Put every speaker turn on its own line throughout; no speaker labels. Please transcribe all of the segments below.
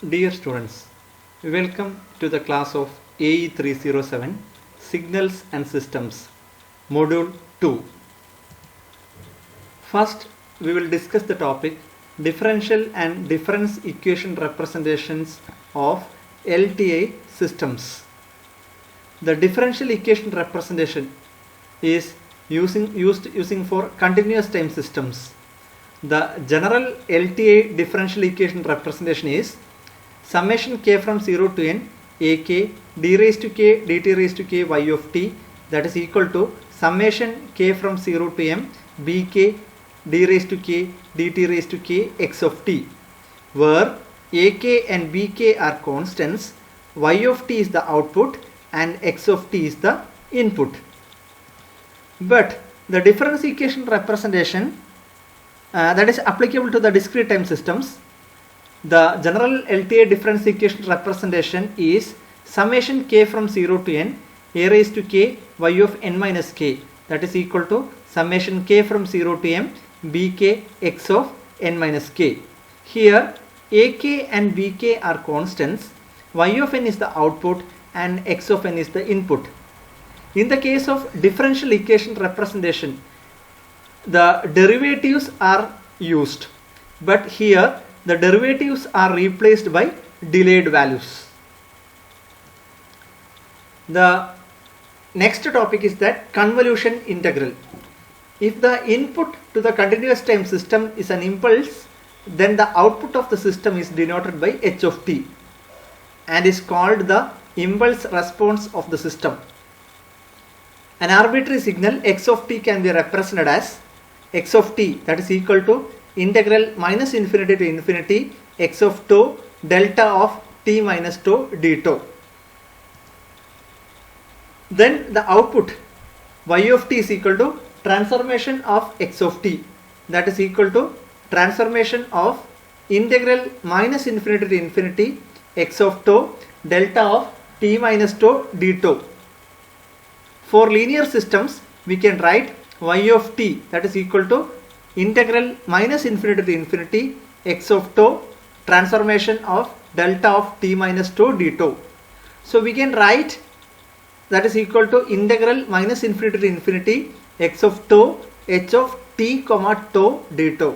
Dear students, welcome to the class of AE 307 Signals and Systems, Module 2. First, we will discuss the topic Differential and Difference Equation Representations of LTA Systems. The differential equation representation is using for continuous time systems. The general LTA differential equation representation is summation k from 0 to n ak d raised to k dt raised to k y of t, that is equal to summation k from 0 to m bk d raised to k dt raised to k x of t, where ak and bk are constants, y of t is the output and x of t is the input. But the difference equation representation that is applicable to the discrete time systems, the general LTA difference equation representation is summation k from 0 to n a raised to k y of n minus k, that is equal to summation k from 0 to m bk x of n minus k. Here ak and bk are constants, y of n is the output and x of n is the input. In the case of differential equation representation, the derivatives are used, but here the derivatives are replaced by delayed values. The next topic is that convolution integral. If the input to the continuous time system is an impulse, then the output of the system is denoted by h of t and is called the impulse response of the system. An arbitrary signal x of t can be represented as x of t, that is equal to integral minus infinity to infinity x of tau delta of t minus tau d tau. Then the output y of t is equal to transformation of x of t, that is equal to transformation of integral minus infinity to infinity x of tau delta of t minus tau d tau. For linear systems, we can write y of t, that is equal to integral minus infinity to infinity x of tau transformation of delta of t minus tau d tau. So we can write that is equal to integral minus infinity to infinity x of tau h of t comma tau d tau.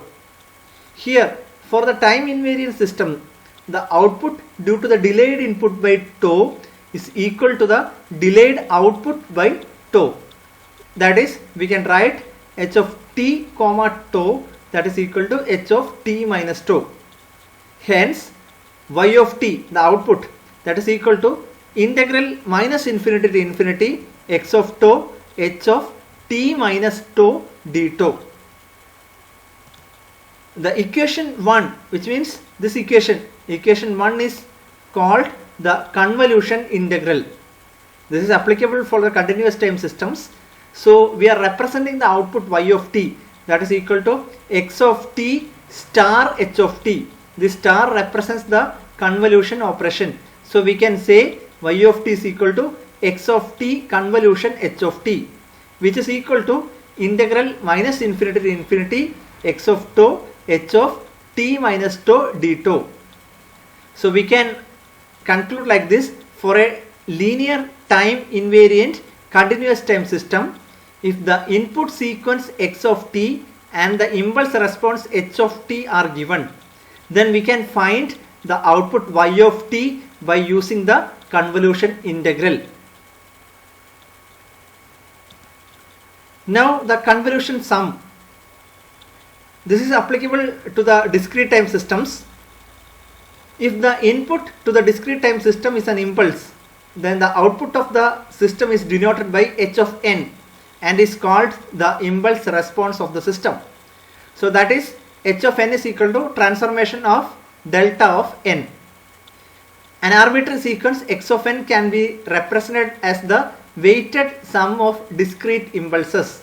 Here for the time invariant system, the output due to the delayed input by tau is equal to the delayed output by tau. That is, we can write h of t comma tau, that is equal to h of t minus tau. Hence y of t, the output, that is equal to integral minus infinity to infinity x of tau h of t minus tau d tau. The equation 1, which means this equation 1 is called the convolution integral. This is applicable for the continuous time systems. So we are representing the output y of t, that is equal to x of t star h of t. This star represents the convolution operation. So we can say y of t is equal to x of t convolution h of t, which is equal to integral minus infinity to infinity x of tau h of t minus tau d tau. So we can conclude like this: for a linear time invariant continuous time system, if the input sequence x of t and the impulse response h of t are given, then we can find the output y of t by using the convolution integral. Now the convolution sum. This is applicable to the discrete time systems. If the input to the discrete time system is an impulse, then the output of the system is denoted by h of n and is called the impulse response of the system. So that is h of n is equal to transformation of delta of n. An arbitrary sequence x of n can be represented as the weighted sum of discrete impulses.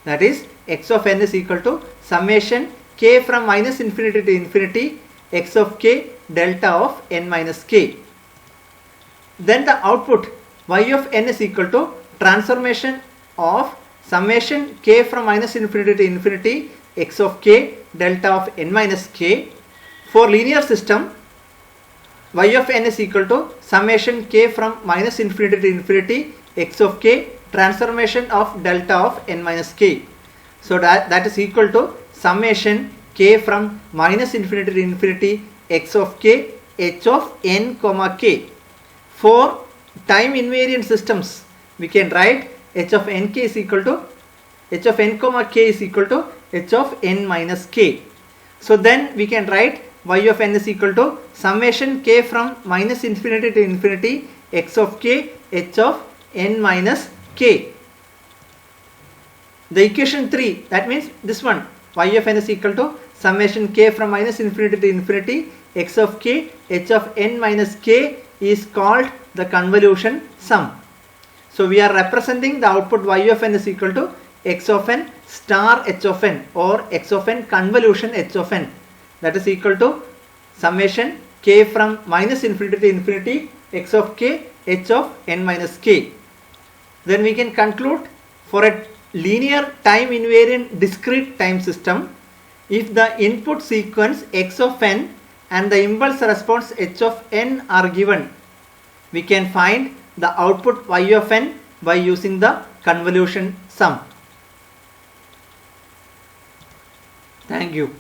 That is, x of n is equal to summation k from minus infinity to infinity x of k delta of n minus k. Then the output y of n is equal to transformation of summation k from minus infinity to infinity x of k delta of n minus k. For linear system, y of n is equal to summation k from minus infinity to infinity x of k transformation of delta of n minus k. So that is equal to summation k from minus infinity to infinity x of k h of n comma k. For time invariant systems we can write h of nk is equal to h of n comma k is equal to h of n minus k. So then we can write y of n is equal to summation k from minus infinity to infinity x of k h of n minus k. The equation 3, that means this one, y of n is equal to summation k from minus infinity to infinity x of k h of n minus k is called the convolution sum. So we are representing the output y of n is equal to x of n star h of n or x of n convolution h of n, that is equal to summation k from minus infinity to infinity x of k h of n minus k. Then we can conclude, for a linear time invariant discrete time system, if the input sequence x of n and the impulse response h of n are given, we can find the output y of n by using the convolution sum. Thank you.